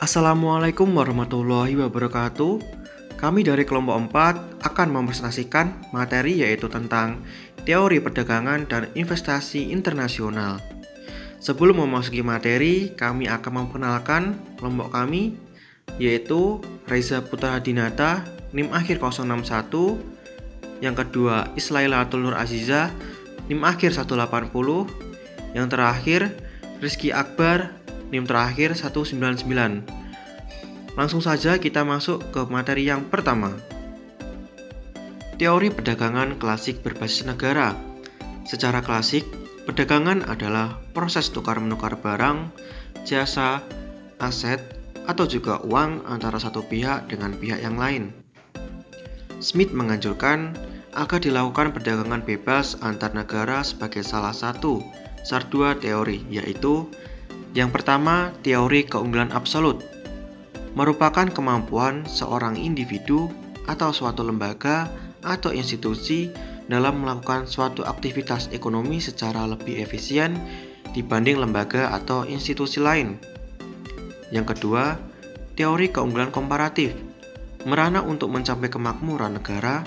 Assalamualaikum warahmatullahi wabarakatuh. Kami dari kelompok 4 akan mempresentasikan materi yaitu tentang teori perdagangan dan investasi internasional. Sebelum memasuki materi, kami akan memperkenalkan kelompok kami yaitu Reza Putra Dinata, NIM akhir 061. Yang kedua Islailatul Nur Aziza, NIM akhir 180. Yang terakhir Rizky Akbar, NIM terakhir 199. Langsung saja kita masuk ke materi yang pertama. Teori perdagangan klasik berbasis negara. Secara klasik, perdagangan adalah proses tukar-menukar barang, jasa, aset, atau juga uang antara satu pihak dengan pihak yang lain. Smith menganjurkan agar dilakukan perdagangan bebas antar negara sebagai salah satu SAR2 teori, yaitu yang pertama, teori keunggulan absolut merupakan kemampuan seorang individu atau suatu lembaga atau institusi dalam melakukan suatu aktivitas ekonomi secara lebih efisien dibanding lembaga atau institusi lain. Yang kedua, teori keunggulan komparatif merana untuk mencapai kemakmuran negara.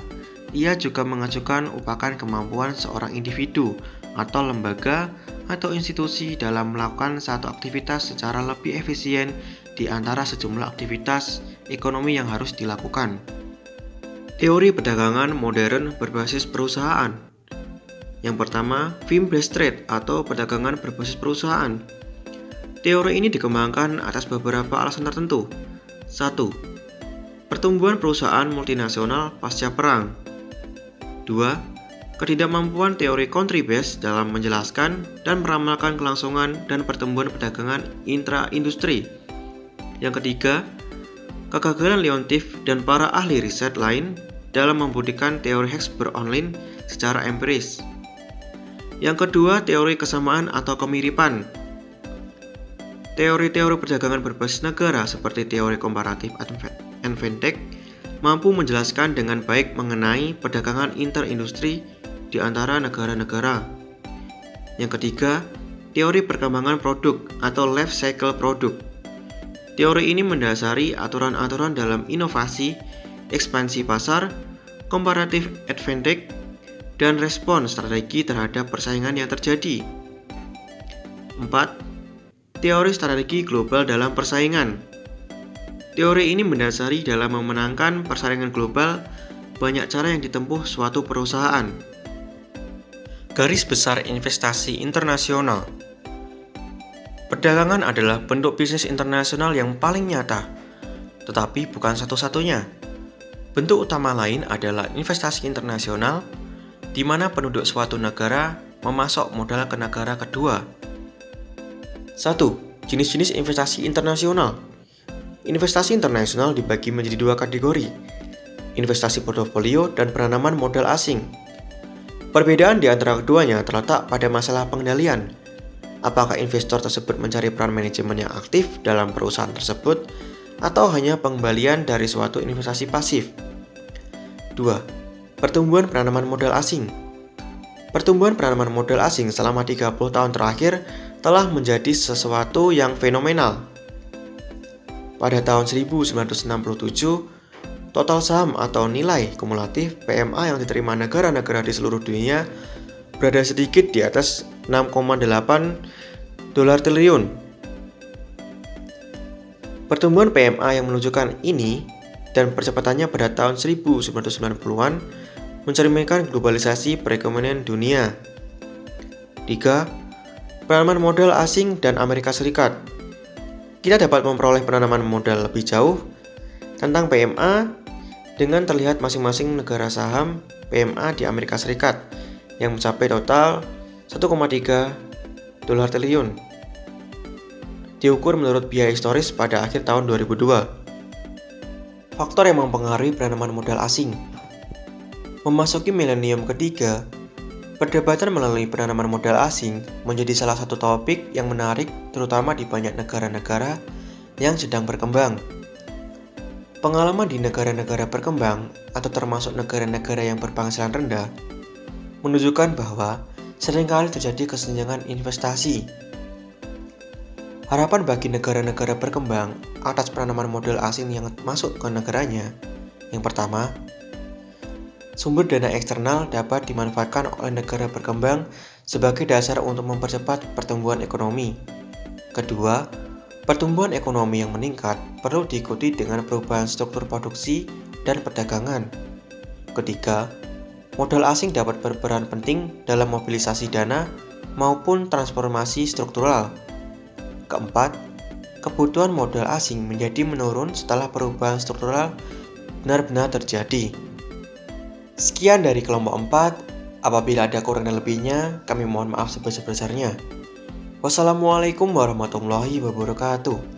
Ia juga mengajukan upakan kemampuan seorang individu atau lembaga atau institusi dalam melakukan satu aktivitas secara lebih efisien di antara sejumlah aktivitas ekonomi yang harus dilakukan. Teori perdagangan modern berbasis perusahaan. Yang pertama, firm-based trade atau perdagangan berbasis perusahaan. Teori ini dikembangkan atas beberapa alasan tertentu. 1. Pertumbuhan perusahaan multinasional pasca perang. 2. Ketidakmampuan teori country based dalam menjelaskan dan meramalkan kelangsungan dan pertumbuhan perdagangan intra-industri. Yang ketiga, kegagalan Leontief dan para ahli riset lain dalam membuktikan teori Hexagon secara empiris. Yang kedua, teori kesamaan atau kemiripan. Teori-teori perdagangan berbasis negara seperti teori komparatif Advantage mampu menjelaskan dengan baik mengenai perdagangan interindustri di antara negara-negara. Yang ketiga, teori perkembangan produk atau life cycle produk. Teori ini mendasari aturan-aturan dalam inovasi, ekspansi pasar, comparative advantage, dan respon strategi terhadap persaingan yang terjadi. 4. Teori strategi global dalam persaingan. Teori ini mendasari dalam memenangkan persaingan global banyak cara yang ditempuh suatu perusahaan. Garis besar investasi internasional. Perdagangan adalah bentuk bisnis internasional yang paling nyata, tetapi bukan satu-satunya. Bentuk utama lain adalah investasi internasional, di mana penduduk suatu negara memasok modal ke negara kedua. 1. Jenis-jenis investasi internasional. Investasi internasional dibagi menjadi dua kategori, investasi portofolio dan penanaman modal asing. Perbedaan di antara keduanya terletak pada masalah pengendalian. Apakah investor tersebut mencari peran manajemen yang aktif dalam perusahaan tersebut atau hanya pengembalian dari suatu investasi pasif? 2. Pertumbuhan penanaman modal asing. Pertumbuhan penanaman modal asing selama 30 tahun terakhir telah menjadi sesuatu yang fenomenal. Pada tahun 1967, total saham atau nilai kumulatif PMA yang diterima negara-negara di seluruh dunia berada sedikit di atas 6,8 dolar triliun. Pertumbuhan PMA yang menunjukkan ini dan percepatannya pada tahun 1990-an mencerminkan globalisasi perekonomian dunia. 3. Penanaman modal asing dan Amerika Serikat. Kita dapat memperoleh penanaman modal lebih jauh tentang PMA dengan terlihat masing-masing negara saham PMA di Amerika Serikat yang mencapai total 1,3 dolar triliun. Diukur menurut biaya historis pada akhir tahun 2002. Faktor yang mempengaruhi penanaman modal asing. Memasuki milenium ketiga, perdebatan melalui penanaman modal asing menjadi salah satu topik yang menarik terutama di banyak negara-negara yang sedang berkembang. Pengalaman di negara-negara berkembang atau termasuk negara-negara yang berpenghasilan rendah menunjukkan bahwa seringkali terjadi kesenjangan investasi. Harapan bagi negara-negara berkembang atas penanaman modal asing yang masuk ke negaranya. Yang pertama, sumber dana eksternal dapat dimanfaatkan oleh negara berkembang sebagai dasar untuk mempercepat pertumbuhan ekonomi. Kedua, pertumbuhan ekonomi yang meningkat perlu diikuti dengan perubahan struktur produksi dan perdagangan. Ketiga, modal asing dapat berperan penting dalam mobilisasi dana maupun transformasi struktural. Keempat, kebutuhan modal asing menjadi menurun setelah perubahan struktural benar-benar terjadi. Sekian dari kelompok 4. Apabila ada kurang dan lebihnya, kami mohon maaf sebesar-besarnya. Wassalamualaikum warahmatullahi wabarakatuh.